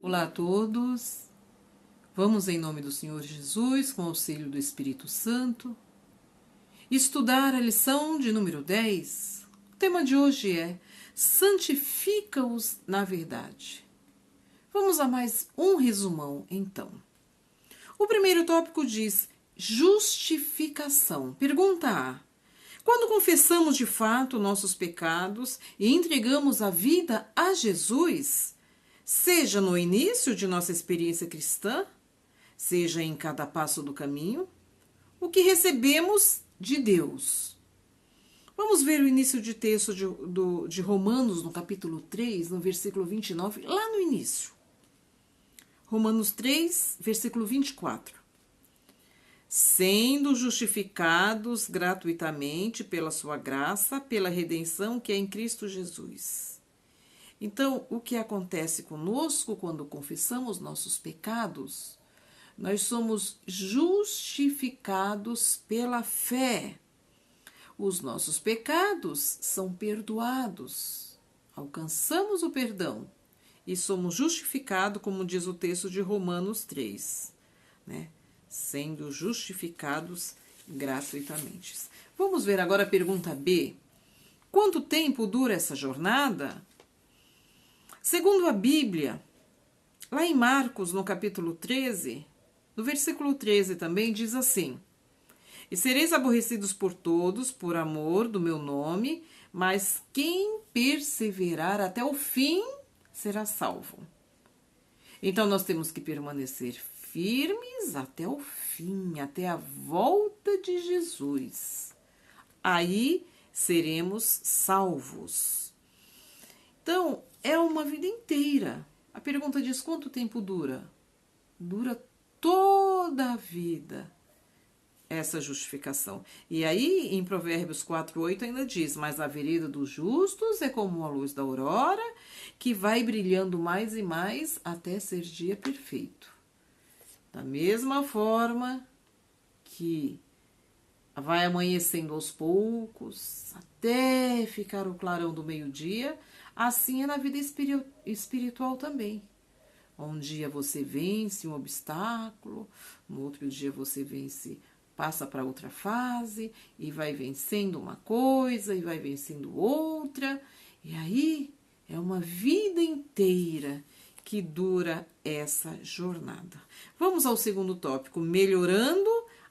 Olá a todos, vamos em nome do Senhor Jesus, com auxílio do Espírito Santo, estudar a lição de número 10. O tema de hoje é Santifica-os na verdade. Vamos a mais um resumão, então. O primeiro tópico diz justificação. Pergunta A. Quando confessamos de fato nossos pecados e entregamos a vida a Jesus, seja no início de nossa experiência cristã, seja em cada passo do caminho, o que recebemos de Deus. Vamos ver o início de texto de Romanos, no capítulo 3, no versículo 29, lá no início. Romanos 3, versículo 24. Sendo justificados gratuitamente pela sua graça, pela redenção que é em Cristo Jesus. Então, o que acontece conosco quando confessamos nossos pecados? Nós somos justificados pela fé. Os nossos pecados são perdoados. Alcançamos o perdão e somos justificados, como diz o texto de Romanos 3, né? Sendo justificados gratuitamente. Vamos ver agora a pergunta B. Quanto tempo dura essa jornada? Segundo a Bíblia, lá em Marcos, no capítulo 13, no versículo 13 também diz assim: E sereis aborrecidos por todos, por amor do meu nome, mas quem perseverar até o fim será salvo. Então nós temos que permanecer firmes até o fim, até a volta de Jesus. Aí seremos salvos. Então, é uma vida inteira. A pergunta diz: quanto tempo dura? Dura toda a vida essa justificação. E aí, em Provérbios 4:8 ainda diz: mas a vereda dos justos é como a luz da aurora, que vai brilhando mais e mais até ser dia perfeito. Da mesma forma que vai amanhecendo aos poucos, até ficar o clarão do meio-dia, assim é na vida espiritual também. Um dia você vence um obstáculo, no outro dia você passa para outra fase, e vai vencendo uma coisa, e vai vencendo outra, e aí é uma vida inteira que dura essa jornada. Vamos ao segundo tópico, melhorando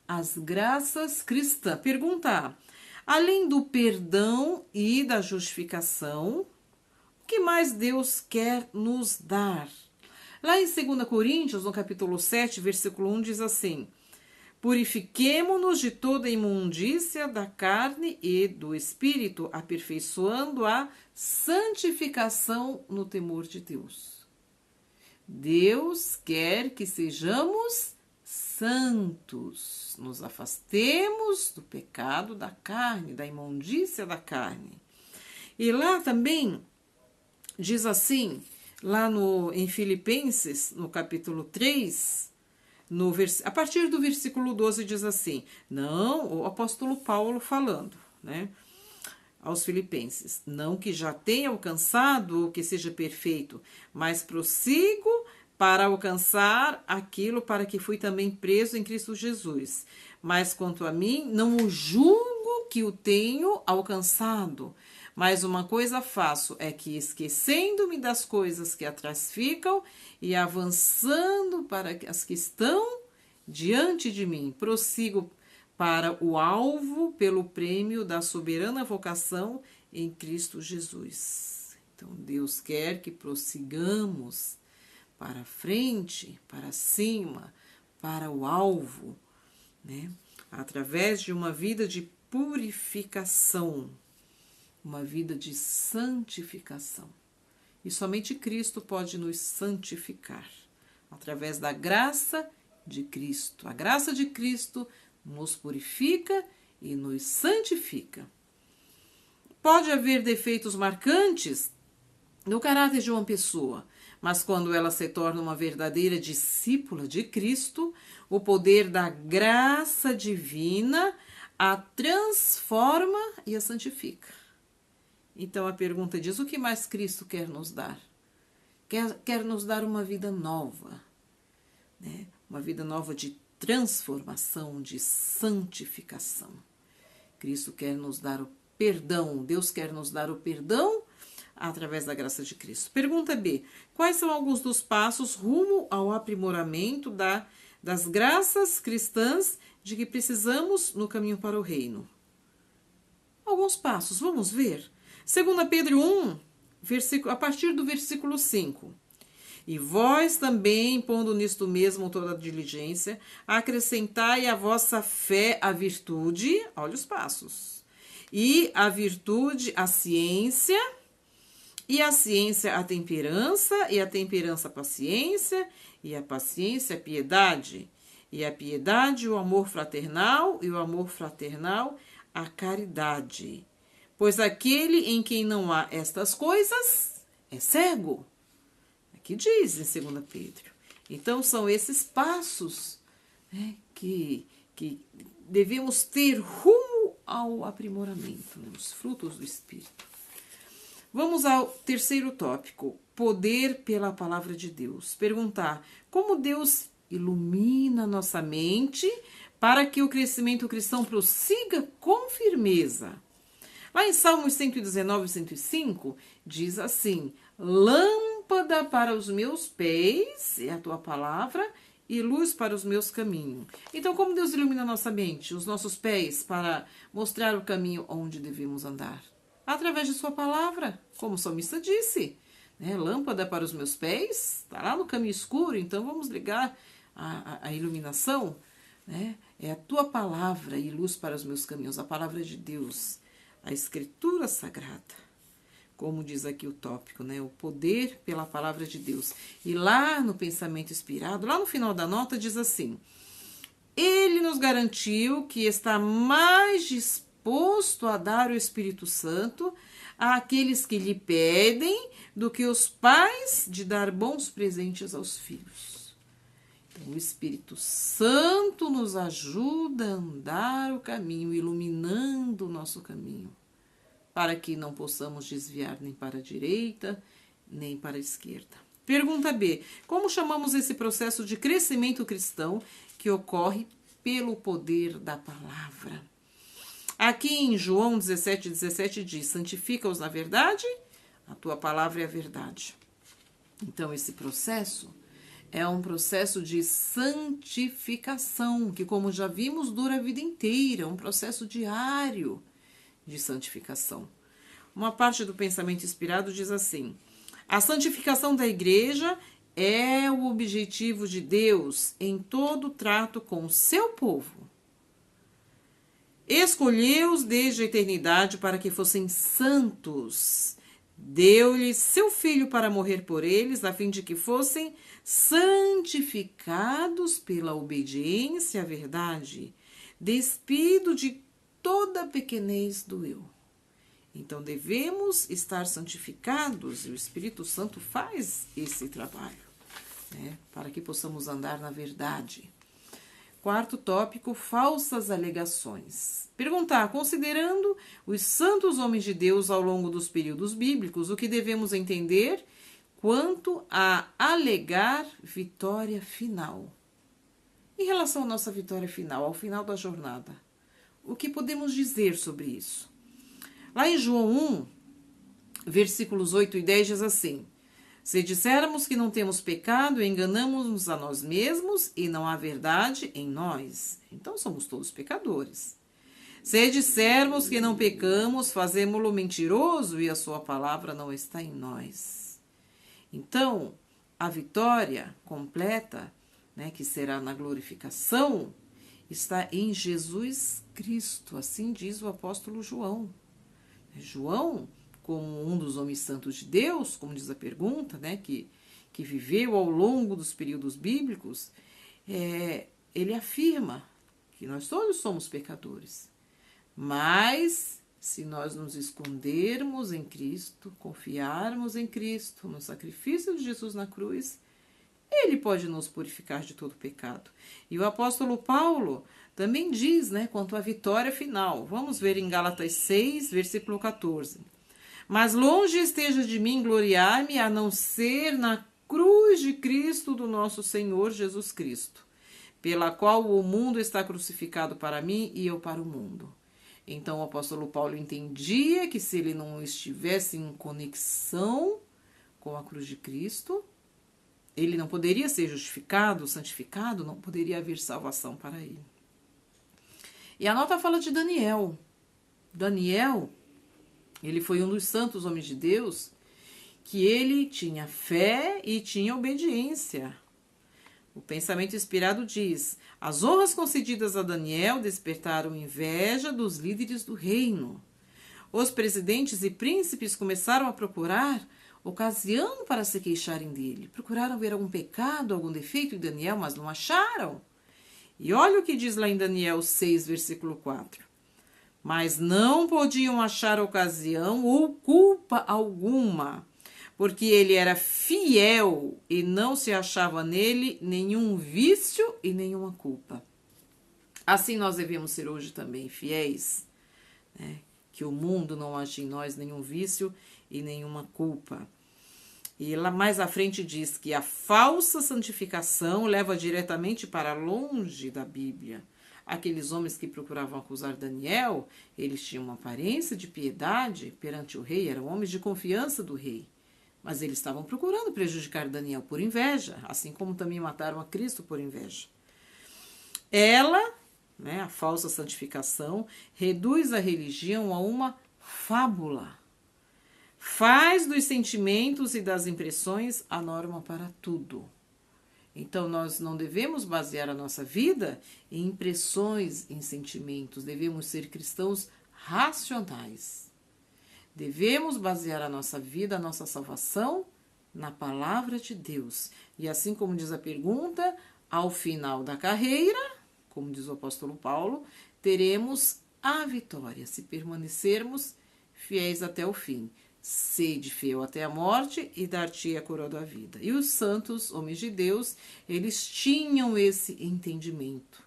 as graças cristãs. Pergunta: além do perdão e da justificação, o que mais Deus quer nos dar? Lá em 2 Coríntios, no capítulo 7, versículo 1, diz assim: purifiquemo-nos de toda imundícia da carne e do espírito, aperfeiçoando a santificação no temor de Deus. Deus quer que sejamos santos, nos afastemos do pecado da carne, da imundícia da carne. E lá também diz assim, lá em Filipenses, no capítulo 3, a partir do versículo 12 diz assim, não, o apóstolo Paulo falando, né, aos filipenses, não que já tenha alcançado ou que seja perfeito, mas prossigo para alcançar aquilo para que fui também preso em Cristo Jesus. Mas quanto a mim, não o julgo que o tenho alcançado, mas uma coisa faço, é que esquecendo-me das coisas que atrás ficam e avançando para as que estão diante de mim, prossigo para o alvo pelo prêmio da soberana vocação em Cristo Jesus. Então, Deus quer que prossigamos para frente, para cima, para o alvo, né? Através de uma vida de purificação, uma vida de santificação. E somente Cristo pode nos santificar, através da graça de Cristo. A graça de Cristo nos purifica e nos santifica. Pode haver defeitos marcantes no caráter de uma pessoa, mas quando ela se torna uma verdadeira discípula de Cristo, o poder da graça divina a transforma e a santifica. Então a pergunta diz: o que mais Cristo quer nos dar? quer nos dar uma vida nova, né? Uma vida nova de transformação, de santificação. Cristo quer nos dar o perdão, Deus quer nos dar o perdão através da graça de Cristo. Pergunta B. Quais são alguns dos passos rumo ao aprimoramento das graças cristãs de que precisamos no caminho para o reino? Alguns passos, vamos ver. 2 Pedro 1, a partir do versículo 5. E vós também, pondo nisto mesmo toda a diligência, acrescentai à vossa fé a virtude, olha os passos, e a virtude a ciência, e a ciência a temperança, e a temperança a paciência, e a paciência a piedade, e a piedade o amor fraternal, e o amor fraternal a caridade. Pois aquele em quem não há estas coisas é cego. Aqui diz em 2 Pedro. Então, são esses passos, né, que devemos ter rumo ao aprimoramento, né, os frutos do Espírito. Vamos ao terceiro tópico, poder pela palavra de Deus. Perguntar como Deus ilumina nossa mente para que o crescimento cristão prossiga com firmeza. Lá em Salmos 119 e 105, diz assim: lâmpada para os meus pés, é a tua palavra, e luz para os meus caminhos. Então, como Deus ilumina nossa mente, os nossos pés, para mostrar o caminho onde devemos andar? Através de sua palavra, como o salmista disse, né? Lâmpada para os meus pés, está lá no caminho escuro, então vamos ligar a iluminação, né? É a tua palavra e luz para os meus caminhos, a palavra de Deus, a escritura sagrada, como diz aqui o tópico, né? O poder pela palavra de Deus. E lá no pensamento inspirado, lá no final da nota, diz assim: ele nos garantiu que está mais disposto a dar o Espírito Santo àqueles que lhe pedem do que os pais de dar bons presentes aos filhos. Então, o Espírito Santo nos ajuda a andar o caminho, iluminando o nosso caminho, para que não possamos desviar nem para a direita, nem para a esquerda. Pergunta B. Como chamamos esse processo de crescimento cristão que ocorre pelo poder da palavra? Aqui em João 17 diz: santifica-os na verdade, a tua palavra é a verdade. Então, esse processo é um processo de santificação, que, como já vimos, dura a vida inteira, um processo diário de santificação. Uma parte do pensamento inspirado diz assim: a santificação da igreja é o objetivo de Deus em todo o trato com o seu povo. Escolheu-os desde a eternidade para que fossem santos. Deu-lhes seu Filho para morrer por eles, a fim de que fossem santificados pela obediência à verdade, despido de toda a pequenez do eu. Então, devemos estar santificados, e o Espírito Santo faz esse trabalho, né, para que possamos andar na verdade. Quarto tópico, falsas alegações. Perguntar, considerando os santos homens de Deus ao longo dos períodos bíblicos, o que devemos entender quanto a alegar vitória final. Em relação à nossa vitória final, ao final da jornada, o que podemos dizer sobre isso? Lá em João 1, versículos 8 e 10 diz assim: se dissermos que não temos pecado, enganamos-nos a nós mesmos e não há verdade em nós. Então somos todos pecadores. Se dissermos que não pecamos, fazemo-lo mentiroso e a sua palavra não está em nós. Então, a vitória completa, né, que será na glorificação, está em Jesus Cristo. Assim diz o apóstolo João. João, como um dos homens santos de Deus, como diz a pergunta, né, que viveu ao longo dos períodos bíblicos, ele afirma que nós todos somos pecadores. Mas, se nós nos escondermos em Cristo, confiarmos em Cristo, no sacrifício de Jesus na cruz, ele pode nos purificar de todo pecado. E o apóstolo Paulo também diz, né, quanto à vitória final. Vamos ver em Gálatas 6, versículo 14. Mas longe esteja de mim gloriar-me, a não ser na cruz de Cristo do nosso Senhor Jesus Cristo, pela qual o mundo está crucificado para mim e eu para o mundo. Então o apóstolo Paulo entendia que se ele não estivesse em conexão com a cruz de Cristo, ele não poderia ser justificado, santificado, não poderia haver salvação para ele. E a nota fala de Daniel. Daniel, ele foi um dos santos homens de Deus que ele tinha fé e tinha obediência. O pensamento inspirado diz: as honras concedidas a Daniel despertaram inveja dos líderes do reino. Os presidentes e príncipes começaram a procurar ocasião para se queixarem dele. Procuraram ver algum pecado, algum defeito em Daniel, mas não acharam. E olha o que diz lá em Daniel 6, versículo 4. Mas não podiam achar ocasião ou culpa alguma, porque ele era fiel e não se achava nele nenhum vício e nenhuma culpa. Assim nós devemos ser hoje também fiéis, né? Que o mundo não ache em nós nenhum vício e nenhuma culpa. E lá mais à frente diz que a falsa santificação leva diretamente para longe da Bíblia. Aqueles homens que procuravam acusar Daniel, eles tinham uma aparência de piedade perante o rei, eram homens de confiança do rei. Mas eles estavam procurando prejudicar Daniel por inveja, assim como também mataram a Cristo por inveja. Ela, né, a falsa santificação, reduz a religião a uma fábula. Faz dos sentimentos e das impressões a norma para tudo. Então, nós não devemos basear a nossa vida em impressões, em sentimentos. Devemos ser cristãos racionais. Devemos basear a nossa vida, a nossa salvação, na palavra de Deus. E assim como diz a pergunta, ao final da carreira, como diz o apóstolo Paulo, teremos a vitória, se permanecermos fiéis até o fim. Sede fiel até a morte e dar-te a coroa da vida. E os santos, homens de Deus, eles tinham esse entendimento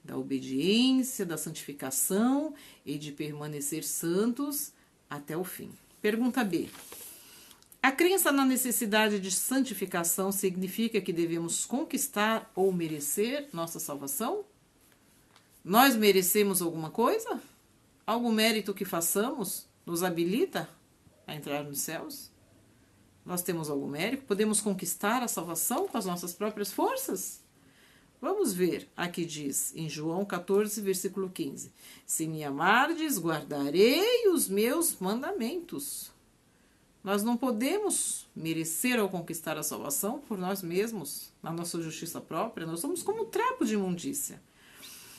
da obediência, da santificação e de permanecer santos até o fim. Pergunta B. A crença na necessidade de santificação significa que devemos conquistar ou merecer nossa salvação? Nós merecemos alguma coisa? Algum mérito que façamos nos habilita a entrar nos céus? Nós temos algum mérito? Podemos conquistar a salvação com as nossas próprias forças? Vamos ver, aqui diz em João 14, versículo 15. Se me amardes, guardarei os meus mandamentos. Nós não podemos merecer ou conquistar a salvação por nós mesmos, na nossa justiça própria. Nós somos como trapo de imundícia.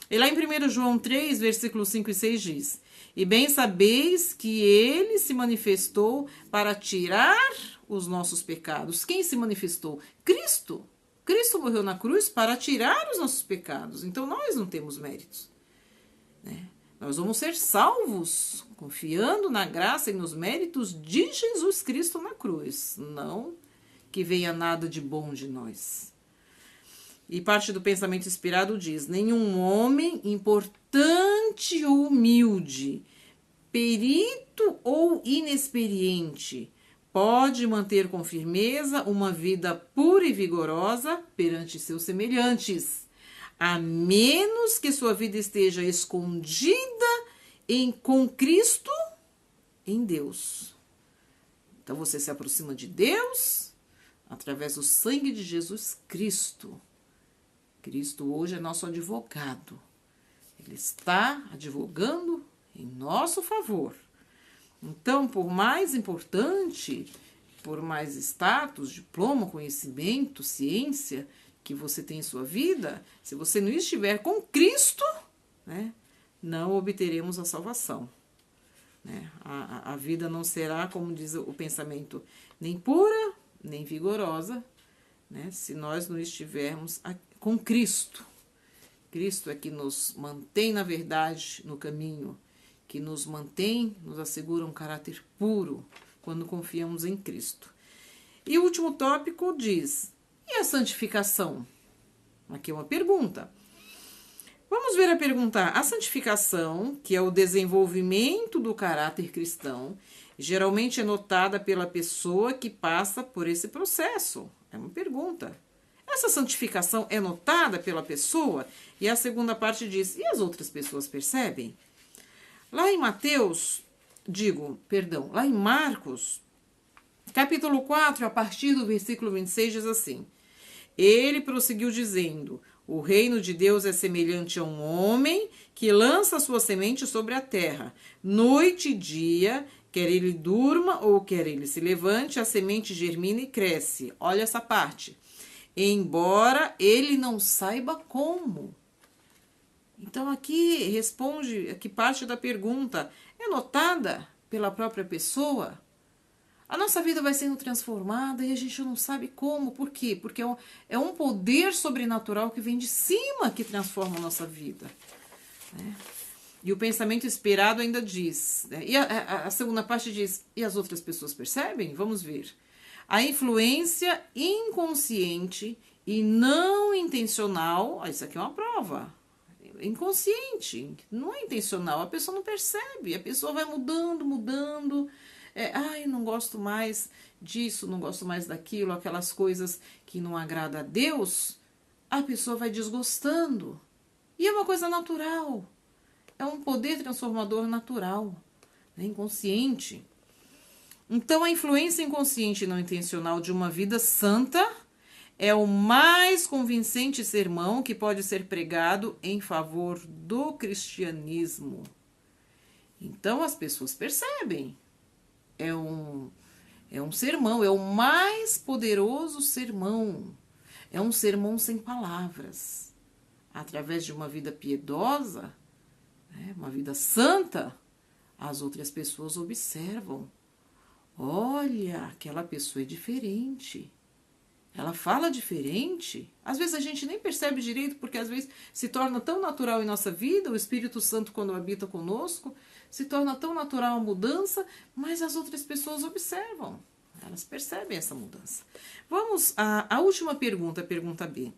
E lá em 1 João 3, versículos 5 e 6 diz: e bem sabeis que ele se manifestou para tirar os nossos pecados. Quem se manifestou? Cristo. Cristo morreu na cruz para tirar os nossos pecados. Então nós não temos méritos, né? Nós vamos ser salvos confiando na graça e nos méritos de Jesus Cristo na cruz. Não que venha nada de bom de nós. E parte do pensamento inspirado diz: nenhum homem importante ou humilde, perito ou inexperiente, pode manter com firmeza uma vida pura e vigorosa perante seus semelhantes, a menos que sua vida esteja escondida com Cristo em Deus. Então você se aproxima de Deus através do sangue de Jesus Cristo. Cristo hoje é nosso advogado. Ele está advogando em nosso favor. Então, por mais importante, por mais status, diploma, conhecimento, ciência que você tem em sua vida, se você não estiver com Cristo, né, não obteremos a salvação. Né? A vida não será, como diz o pensamento, nem pura, nem vigorosa, né, se nós não estivermos com Cristo. Cristo é que nos mantém na verdade, no caminho, que nos mantém, nos assegura um caráter puro quando confiamos em Cristo. E o último tópico diz: e a santificação? Aqui é uma pergunta. Vamos ver a pergunta. A santificação, que é o desenvolvimento do caráter cristão, Geralmente é notada pela pessoa que passa por esse processo. É uma pergunta. Essa santificação é notada pela pessoa? E a segunda parte diz, e as outras pessoas percebem? Lá em lá em Marcos, capítulo 4, a partir do versículo 26, diz assim: Ele prosseguiu dizendo: O reino de Deus é semelhante a um homem que lança sua semente sobre a terra. Noite e dia, quer ele durma ou quer ele se levante, a semente germina e cresce. Olha essa parte. Embora ele não saiba como. Então aqui responde, aqui parte da pergunta, é notada pela própria pessoa? A nossa vida vai sendo transformada e a gente não sabe como. Por quê? Porque é um poder sobrenatural que vem de cima que transforma a nossa vida. Né? E o pensamento inspirado ainda diz, né? E a segunda parte diz, e as outras pessoas percebem? Vamos ver. A influência inconsciente e não intencional, isso aqui é uma prova, inconsciente, não é intencional, a pessoa não percebe, a pessoa vai mudando, não gosto mais disso, não gosto mais daquilo, aquelas coisas que não agradam a Deus, a pessoa vai desgostando. E é uma coisa natural, é um poder transformador natural, né, inconsciente. Então, a influência inconsciente e não intencional de uma vida santa é o mais convincente sermão que pode ser pregado em favor do cristianismo. Então, as pessoas percebem. É um sermão, é o mais poderoso sermão. É um sermão sem palavras. Através de uma vida piedosa, né, uma vida santa, as outras pessoas observam. Olha, aquela pessoa é diferente. Ela fala diferente. Às vezes a gente nem percebe direito, porque às vezes se torna tão natural em nossa vida, o Espírito Santo quando habita conosco, se torna tão natural a mudança, mas as outras pessoas observam. Elas percebem essa mudança. Vamos à última pergunta, a pergunta B.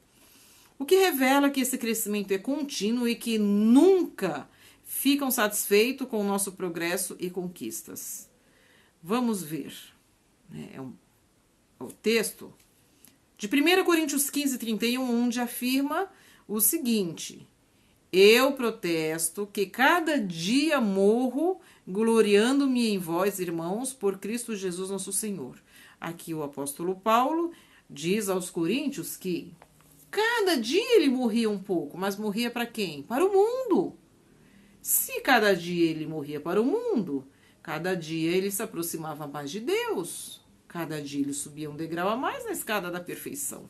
O que revela que esse crescimento é contínuo e que nunca ficam satisfeitos com o nosso progresso e conquistas? Vamos ver. O texto de 1 Coríntios 15, 31, onde afirma o seguinte: Eu protesto que cada dia morro gloriando-me em vós, irmãos, por Cristo Jesus nosso Senhor. Aqui o apóstolo Paulo diz aos coríntios que cada dia ele morria um pouco, mas morria para quem? Para o mundo. Se cada dia ele morria para o mundo, cada dia ele se aproximava mais de Deus. Cada dia ele subia um degrau a mais na escada da perfeição.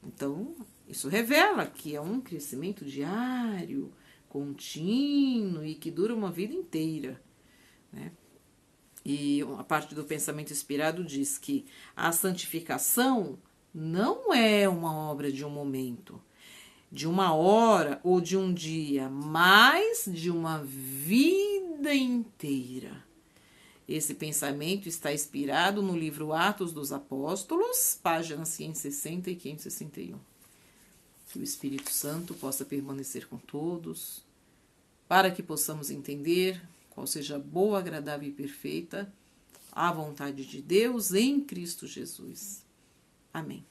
Então, isso revela que é um crescimento diário, contínuo e que dura uma vida inteira. Né? E a parte do pensamento inspirado diz que a santificação não é uma obra de um momento, de uma hora ou de um dia, mas de uma vida inteira. Esse pensamento está inspirado no livro Atos dos Apóstolos, páginas 560 e 561. Que o Espírito Santo possa permanecer com todos, para que possamos entender qual seja a boa, agradável e perfeita a vontade de Deus em Cristo Jesus. Amém.